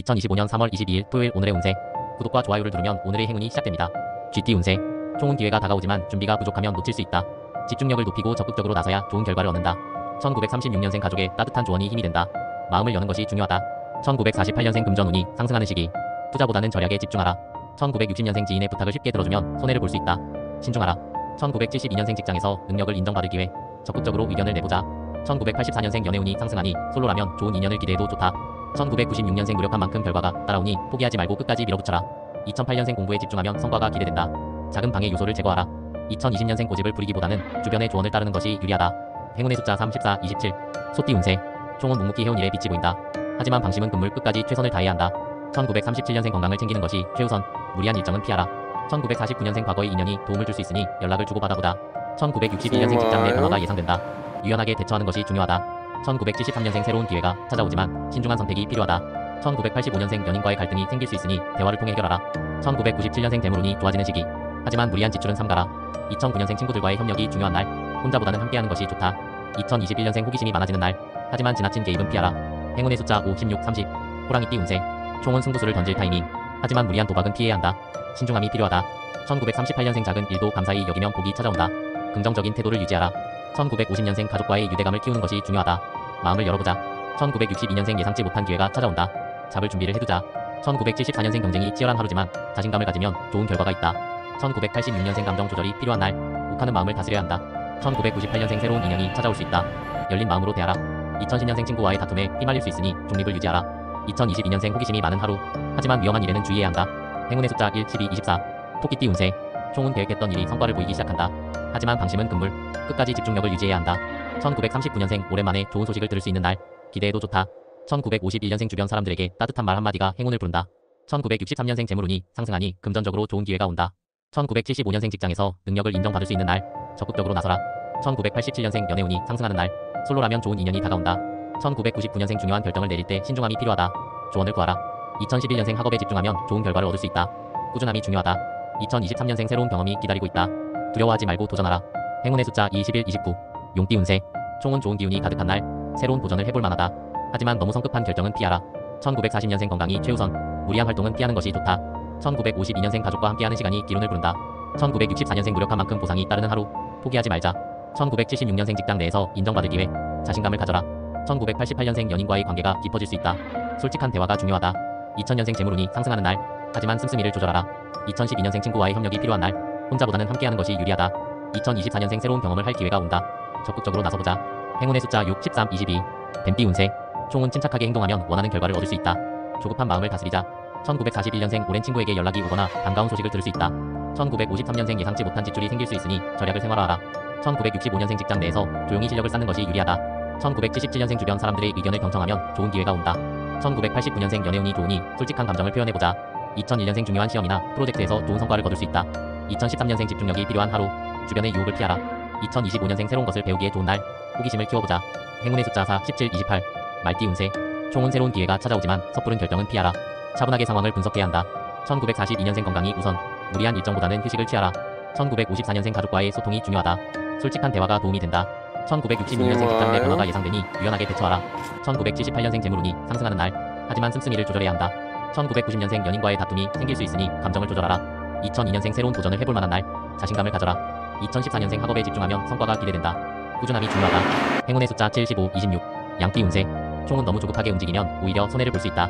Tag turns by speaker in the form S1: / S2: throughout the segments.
S1: 2025년 3월 22일 토요일 오늘의 운세. 구독과 좋아요를 누르면 오늘의 행운이 시작됩니다. GT 운세. 총은 기회가 다가오지만 준비가 부족하면 놓칠 수 있다. 집중력을 높이고 적극적으로 나서야 좋은 결과를 얻는다. 1936년생 가족의 따뜻한 조언이 힘이 된다. 마음을 여는 것이 중요하다. 1948년생 금전운이 상승하는 시기. 투자보다는 절약에 집중하라. 1960년생 지인의 부탁을 쉽게 들어주면 손해를 볼 수 있다. 신중하라. 1972년생 직장에서 능력을 인정받을 기회. 적극적으로 의견을 내보자. 1984년생 연애운이 상승하니 솔로라면 좋은 인연을 기대해도 좋다. 1996년생 노력한 만큼 결과가 따라오니 포기하지 말고 끝까지 밀어붙여라. 2008년생 공부에 집중하면 성과가 기대된다. 작은 방해 요소를 제거하라. 2020년생 고집을 부리기보다는 주변의 조언을 따르는 것이 유리하다. 행운의 숫자 3, 14, 27. 소띠 운세. 총은 묵묵히 해온 일에 빛이 보인다. 하지만 방심은 금물 끝까지 최선을 다해야 한다. 1937년생 건강을 챙기는 것이 최우선. 무리한 일정은 피하라. 1949년생 과거의 인연이 도움을 줄 수 있으니 연락을 주고받아보자. 1961년생 직장 내 변화가 예상된다. 유연하게 대처하는 것이 중요하다. 1973년생 새로운 기회가 찾아오지만 신중한 선택이 필요하다. 1985년생 연인과의 갈등이 생길 수 있으니 대화를 통해 해결하라. 1997년생 재물운이 좋아지는 시기. 하지만 무리한 지출은 삼가라. 2009년생 친구들과의 협력이 중요한 날. 혼자보다는 함께하는 것이 좋다. 2021년생 호기심이 많아지는 날. 하지만 지나친 개입은 피하라. 행운의 숫자 5, 16, 30. 호랑이띠 운세. 총은 승부수를 던질 타이밍. 하지만 무리한 도박은 피해야 한다. 신중함이 필요하다. 1938년생 작은 일도 감사히 여기면 복이 찾아온다. 긍정적인 태도를 유지하라. 1950년생 가족과의 유대감을 키우는 것이 중요하다. 마음을 열어보자. 1962년생 예상치 못한 기회가 찾아온다. 잡을 준비를 해두자. 1974년생 경쟁이 치열한 하루지만 자신감을 가지면 좋은 결과가 있다. 1986년생 감정 조절이 필요한 날. 욱하는 마음을 다스려야 한다. 1998년생 새로운 인연이 찾아올 수 있다. 열린 마음으로 대하라. 2010년생 친구와의 다툼에 휘말릴 수 있으니 중립을 유지하라. 2022년생 호기심이 많은 하루. 하지만 위험한 일에는 주의해야 한다. 행운의 숫자 1, 12, 24. 토끼띠 운세. 총은 계획했던 일이 성과를 보이기 시작한다. 하지만 방심은 금물. 끝까지 집중력을 유지해야 한다. 1939년생 오랜만에 좋은 소식을 들을 수 있는 날. 기대해도 좋다. 1951년생 주변 사람들에게 따뜻한 말 한마디가 행운을 부른다. 1963년생 재물운이 상승하니 금전적으로 좋은 기회가 온다. 1975년생 직장에서 능력을 인정받을 수 있는 날. 적극적으로 나서라. 1987년생 연애운이 상승하는 날. 솔로라면 좋은 인연이 다가온다. 1999년생 중요한 결정을 내릴 때 신중함이 필요하다. 조언을 구하라. 2011년생 학업에 집중하면 좋은 결과를 얻을 수 있다. 꾸준함이 중요하다. 2023년생 새로운 경험이 기다리고 있다. 두려워하지 말고 도전하라. 행운의 숫자 21, 29. 용띠 운세. 총은 좋은 기운이 가득한 날. 새로운 도전을 해볼 만하다. 하지만 너무 성급한 결정은 피하라. 1940년생 건강이 최우선. 무리한 활동은 피하는 것이 좋다. 1952년생 가족과 함께하는 시간이 기운을 부른다. 1964년생 노력한 만큼 보상이 따르는 하루. 포기하지 말자. 1976년생 직장 내에서 인정받을 기회. 자신감을 가져라. 1988년생 연인과의 관계가 깊어질 수 있다. 솔직한 대화가 중요하다. 2000년생 재물운이 상승하는 날. 하지만 씀씀이를 조절하라. 2012년생 친구와의 협력이 필요한 날. 혼자보다는 함께하는 것이 유리하다. 2024년생 새로운 경험을 할 기회가 온다. 적극적으로 나서보자. 행운의 숫자 6, 13, 22. 뱀띠 운세. 총은 침착하게 행동하면 원하는 결과를 얻을 수 있다. 조급한 마음을 다스리자. 1941년생 오랜 친구에게 연락이 오거나 반가운 소식을 들을 수 있다. 1953년생 예상치 못한 지출이 생길 수 있으니 절약을 생활화하라. 1965년생 직장 내에서 조용히 실력을 쌓는 것이 유리하다. 1977년생 주변 사람들의 의견을 경청하면 좋은 기회가 온다. 1989년생 연애운이 좋으니 솔직한 감정을 표현해보자. 2001년생 중요한 시험이나 프로젝트에서 좋은 성과를 거둘 수 있다. 2013년생 집중력이 필요한 하루. 주변의 유혹을 피하라. 2025년생 새로운 것을 배우기에 좋은 날. 호기심을 키워보자. 행운의 숫자 4, 17, 28. 말띠 운세. 총은 새로운 기회가 찾아오지만 섣부른 결정은 피하라. 차분하게 상황을 분석해야 한다. 1942년생 건강이 우선. 무리한 일정보다는 휴식을 취하라. 1954년생 가족과의 소통이 중요하다. 솔직한 대화가 도움이 된다. 1966년생 직장 내 변화가 예상되니 유연하게 대처하라. 1978년생 재물운이 상승하는 날. 하지만 씀씀이를 조절해야 한다. 1990년생 연인과의 다툼이 생길 수 있으니 감정을 조절하라. 2002년생 새로운 도전을 해볼 만한 날. 자신감을 가져라. 2014년생 학업에 집중하면 성과가 기대된다. 꾸준함이 중요하다. 행운의 숫자 7, 15, 26. 양띠 운세. 총은 너무 조급하게 움직이면 오히려 손해를 볼 수 있다.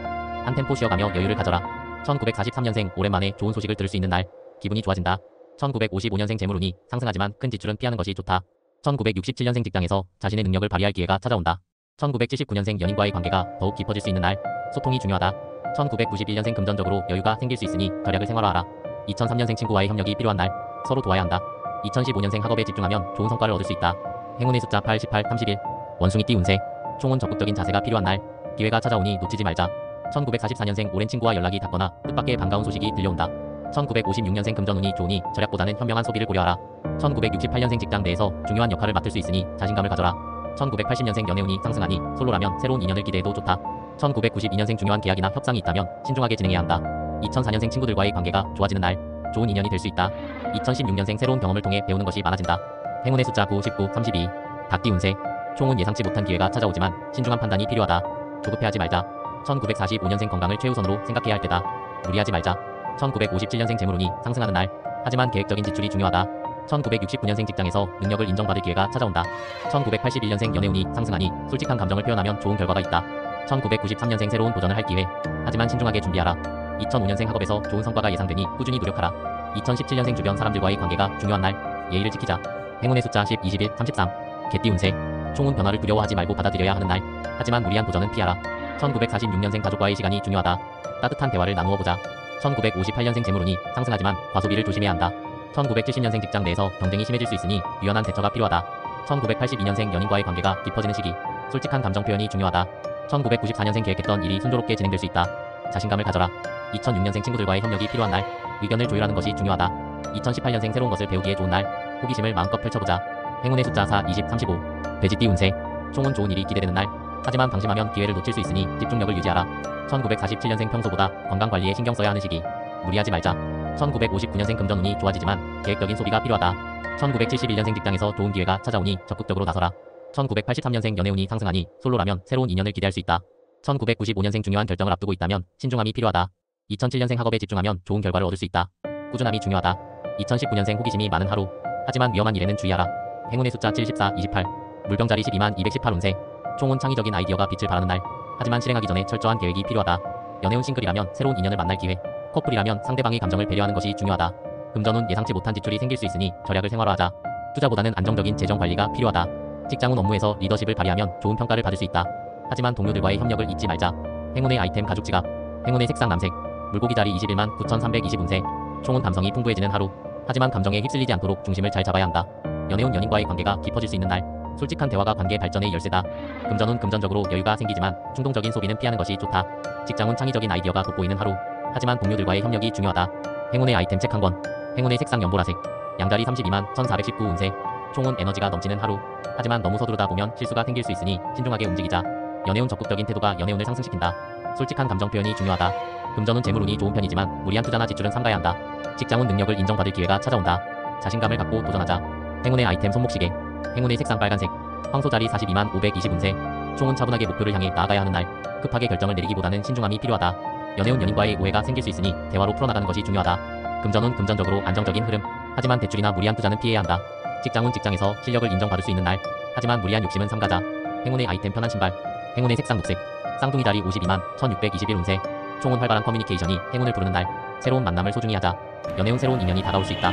S1: 한 템포 쉬어가며 여유를 가져라. 1943년생 오랜만에 좋은 소식을 들을 수 있는 날. 기분이 좋아진다. 1955년생 재물운이 상승하지만 큰 지출은 피하는 것이 좋다. 1967년생 직장에서 자신의 능력을 발휘할 기회가 찾아온다. 1979년생 연인과의 관계가 더욱 깊어질 수 있는 날. 소통이 중요하다. 1991년생 금전적으로 여유가 생길 수 있으니 절약을 생활화하라. 2003년생 친구와의 협력이 필요한 날. 서로 도와야 한다. 2015년생 학업에 집중하면 좋은 성과를 얻을 수 있다. 행운의 숫자 8, 18, 31. 원숭이띠 운세. 총은 적극적인 자세가 필요한 날. 기회가 찾아오니 놓치지 말자. 1944년생 오랜 친구와 연락이 닿거나 뜻밖의 반가운 소식이 들려온다. 1956년생 금전운이 좋으니 절약보다는 현명한 소비를 고려하라. 1968년생 직장 내에서 중요한 역할을 맡을 수 있으니 자신감을 가져라. 1980년생 연애운이 상승하니 솔로라면 새로운 인연을 기대해도 좋다. 1992년생 중요한 계약이나 협상이 있다면 신중하게 진행해야 한다. 2004년생 친구들과의 관계가 좋아지는 날. 좋은 인연이 될 수 있다. 2016년생 새로운 경험을 통해 배우는 것이 많아진다. 행운의 숫자 9, 19, 32. 닭띠 운세. 총은 예상치 못한 기회가 찾아오지만 신중한 판단이 필요하다. 조급해하지 말자. 1945년생 건강을 최우선으로 생각해야 할 때다. 무리하지 말자. 1957년생 재물운이 상승하는 날. 하지만 계획적인 지출이 중요하다. 1969년생 직장에서 능력을 인정받을 기회가 찾아온다. 1981년생 연애운이 상승하니 솔직한 감정을 표현하면 좋은 결과가 있다. 1993년생 새로운 도전을 할 기회. 하지만 신중하게 준비하라. 2005년생 학업에서 좋은 성과가 예상되니 꾸준히 노력하라. 2017년생 주변 사람들과의 관계가 중요한 날. 예의를 지키자. 행운의 숫자 10, 21, 33. 개띠 운세. 총운 변화를 두려워하지 말고 받아들여야 하는 날. 하지만 무리한 도전은 피하라. 1946년생 가족과의 시간이 중요하다. 따뜻한 대화를 나누어 보자. 1958년생 재물운이 상승하지만 과소비를 조심해야 한다. 1970년생 직장 내에서 경쟁이 심해질 수 있으니 유연한 대처가 필요하다. 1982년생 연인과의 관계가 깊어지는 시기. 솔직한 감정 표현이 중요하다. 1994년생 계획했던 일이 순조롭게 진행될 수 있다. 자신감을 가져라. 2006년생 친구들과의 협력이 필요한 날. 의견을 조율하는 것이 중요하다. 2018년생 새로운 것을 배우기에 좋은 날. 호기심을 마음껏 펼쳐보자. 행운의 숫자 4, 20, 35. 돼지띠 운세. 총은 좋은 일이 기대되는 날. 하지만 방심하면 기회를 놓칠 수 있으니 집중력을 유지하라. 1947년생 평소보다 건강관리에 신경 써야 하는 시기. 무리하지 말자. 1959년생 금전운이 좋아지지만 계획적인 소비가 필요하다. 1971년생 직장에서 좋은 기회가 찾아오니 적극적으로 나서라. 1983년생 연애운이 상승하니 솔로라면 새로운 인연을 기대할 수 있다. 1995년생 중요한 결정을 앞두고 있다면 신중함이 필요하다. 2007년생 학업에 집중하면 좋은 결과를 얻을 수 있다. 꾸준함이 중요하다. 2019년생 호기심이 많은 하루. 하지만 위험한 일에는 주의하라. 행운의 숫자 7, 14, 28. 물병자리 12만 218 운세. 총은 창의적인 아이디어가 빛을 발하는 날. 하지만 실행하기 전에 철저한 계획이 필요하다. 연애운 싱글이라면 새로운 인연을 만날 기회. 커플이라면 상대방의 감정을 배려하는 것이 중요하다. 금전운 예상치 못한 지출이 생길 수 있으니 절약을 생활화하자. 투자보다는 안정적인 재정 관리가 필요하다. 직장운 업무에서 리더십을 발휘하면 좋은 평가를 받을 수 있다. 하지만 동료들과의 협력을 잊지 말자. 행운의 아이템 가죽 지갑. 행운의 색상 남색. 물고기 자리 21만 9320 운세. 총은 감성이 풍부해지는 하루. 하지만 감정에 휩쓸리지 않도록 중심을 잘 잡아야 한다. 연애운 연인과의 관계가 깊어질 수 있는 날. 솔직한 대화가 관계 발전의 열쇠다. 금전운 금전적으로 여유가 생기지만 충동적인 소비는 피하는 것이 좋다. 직장운 창의적인 아이디어가 돋보이는 하루. 하지만 동료들과의 협력이 중요하다. 행운의 아이템 책 한 권. 행운의 색상 연보라색. 양자리 32만 1419 운세. 총은 에너지가 넘치는 하루. 하지만 너무 서두르다 보면 실수가 생길 수 있으니 신중하게 움직이자. 연애운 적극적인 태도가 연애운을 상승시킨다. 솔직한 감정 표현이 중요하다. 금전운 재물운이 좋은 편이지만 무리한 투자나 지출은 삼가야 한다. 직장운 능력을 인정받을 기회가 찾아온다. 자신감을 갖고 도전하자. 행운의 아이템 손목시계. 행운의 색상 빨간색. 황소자리 42만 520 운세. 총은 차분하게 목표를 향해 나아가야 하는 날. 급하게 결정을 내리기보다는 신중함이 필요하다. 연애운 연인과의 오해가 생길 수 있으니 대화로 풀어나가는 것이 중요하다. 금전운 금전적으로 안정적인 흐름. 하지만 대출이나 무리한 투자는 피해야 한다. 직장운 직장에서 실력을 인정받을 수 있는 날. 하지만 무리한 욕심은 삼가자. 행운의 아이템 편한 신발. 행운의 색상 녹색. 쌍둥이 자리 52만 1621 운세. 총은 활발한 커뮤니케이션이 행운을 부르는 날. 새로운 만남을 소중히 하자. 연애운 새로운 인연이 다가올 수 있다.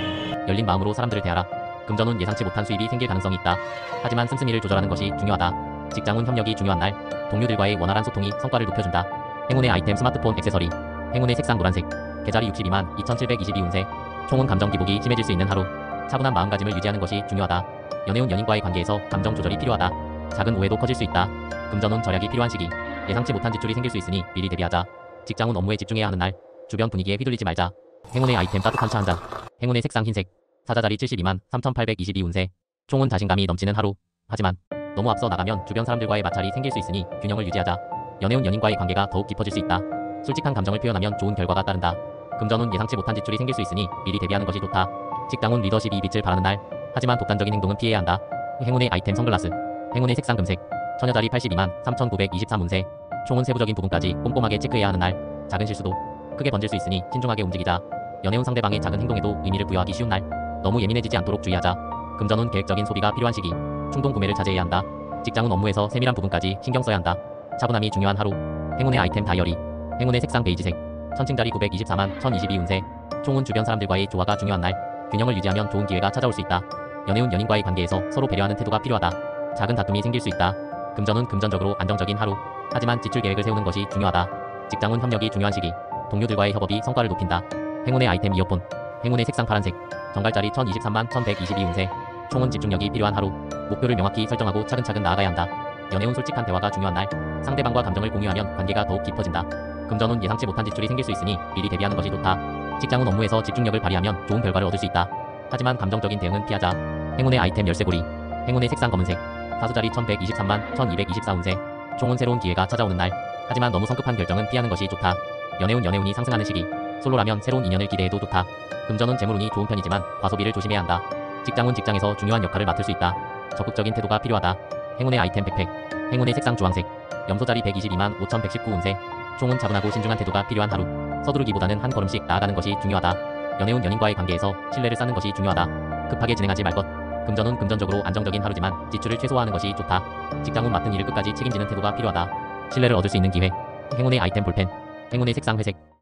S1: 열린 마음으로 사람들을 대하라. 금전운 예상치 못한 수입이 생길 가능성이 있다. 하지만 씀씀이를 조절하는 것이 중요하다. 직장운 협력이 중요한 날. 동료들과의 원활한 소통이 성과를 높여준다. 행운의 아이템 스마트폰 액세서리. 행운의 색상 노란색. 계자리 62만 2722 운세. 총은 감정 기복이 심해질 수 있는 하루. 차분한 마음가짐을 유지하는 것이 중요하다. 연애운 연인과의 관계에서 감정 조절이 필요하다. 작은 오해도 커질 수 있다. 금전운 절약이 필요한 시기. 예상치 못한 지출이 생길 수 있으니 미리 대비하자. 직장운 업무에 집중해야 하는 날. 주변 분위기에 휘둘리지 말자. 행운의 아이템 따뜻한 차 한잔. 행운의 색상 흰색. 사자자리 72만 3822 운세. 총은 자신감이 넘치는 하루. 하지만 너무 앞서 나가면 주변 사람들과의 마찰이 생길 수 있으니 균형을 유지하자. 연애운 연인과의 관계가 더욱 깊어질 수 있다. 솔직한 감정을 표현하면 좋은 결과가 따른다. 금전운 예상치 못한 지출이 생길 수 있으니 미리 대비하는 것이 좋다. 직장운 리더십이 빛을 발하는 날. 하지만 독단적인 행동은 피해야 한다. 행운의 아이템 선글라스. 행운의 색상 금색. 처녀자리 82만 3923 운세. 총은 세부적인 부분까지 꼼꼼하게 체크해야 하는 날. 작은 실수도 크게 번질 수 있으니 신중하게 움직이자. 연애운 상대방의 작은 행동에도 의미를 부여하기 쉬운 날. 너무 예민해지지 않도록 주의하자. 금전운 계획적인 소비가 필요한 시기. 충동 구매를 자제해야 한다. 직장운 업무에서 세밀한 부분까지 신경 써야 한다. 차분함이 중요한 하루. 행운의 아이템 다이어리. 행운의 색상 베이지색. 천칭자리 924만 1022 운세. 총은 주변 사람들과의 조화가 중요한 날. 균형을 유지하면 좋은 기회가 찾아올 수 있다. 연애운 연인과의 관계에서 서로 배려하는 태도가 필요하다. 작은 다툼이 생길 수 있다. 금전운 금전적으로 안정적인 하루. 하지만 지출 계획을 세우는 것이 중요하다. 직장운 협력이 중요한 시기. 동료들과의 협업이 성과를 높인다. 행운의 아이템 이어폰. 행운의 색상 파란색. 정갈자리 1023만 1122 운세. 총은 집중력이 필요한 하루. 목표를 명확히 설정하고 차근차근 나아가야 한다. 연애운 솔직한 대화가 중요한 날. 상대방과 감정을 공유하면 관계가 더욱 깊어진다. 금전운 예상치 못한 지출이 생길 수 있으니 미리 대비하는 것이 좋다. 직장운 업무에서 집중력을 발휘하면 좋은 결과를 얻을 수 있다. 하지만 감정적인 대응은 피하자. 행운의 아이템 열쇠고리. 행운의 색상 검은색. 사수자리 1123만 1224 운세. 총은 새로운 기회가 찾아오는 날. 하지만 너무 성급한 결정은 피하는 것이 좋다. 연애운 연애운이 상승하는 시기. 솔로라면 새로운 인연을 기대해도 좋다. 금전운 재물운이 좋은 편이지만 과소비를 조심해야 한다. 직장운 직장에서 중요한 역할을 맡을 수 있다. 적극적인 태도가 필요하다. 행운의 아이템 백팩. 행운의 색상 주황색. 염소자리 122만 5119 운세. 총은 차분하고 신중한 태도가 필요한 하루. 서두르기보다는 한 걸음씩 나아가는 것이 중요하다. 연애운 연인과의 관계에서 신뢰를 쌓는 것이 중요하다. 급하게 진행하지 말 것. 금전운 금전적으로 안정적인 하루지만 지출을 최소화하는 것이 좋다. 직장운 맡은 일을 끝까지 책임지는 태도가 필요하다. 신뢰를 얻을 수 있는 기회. 행운의 아이템 볼펜. 행운의 색상 회색.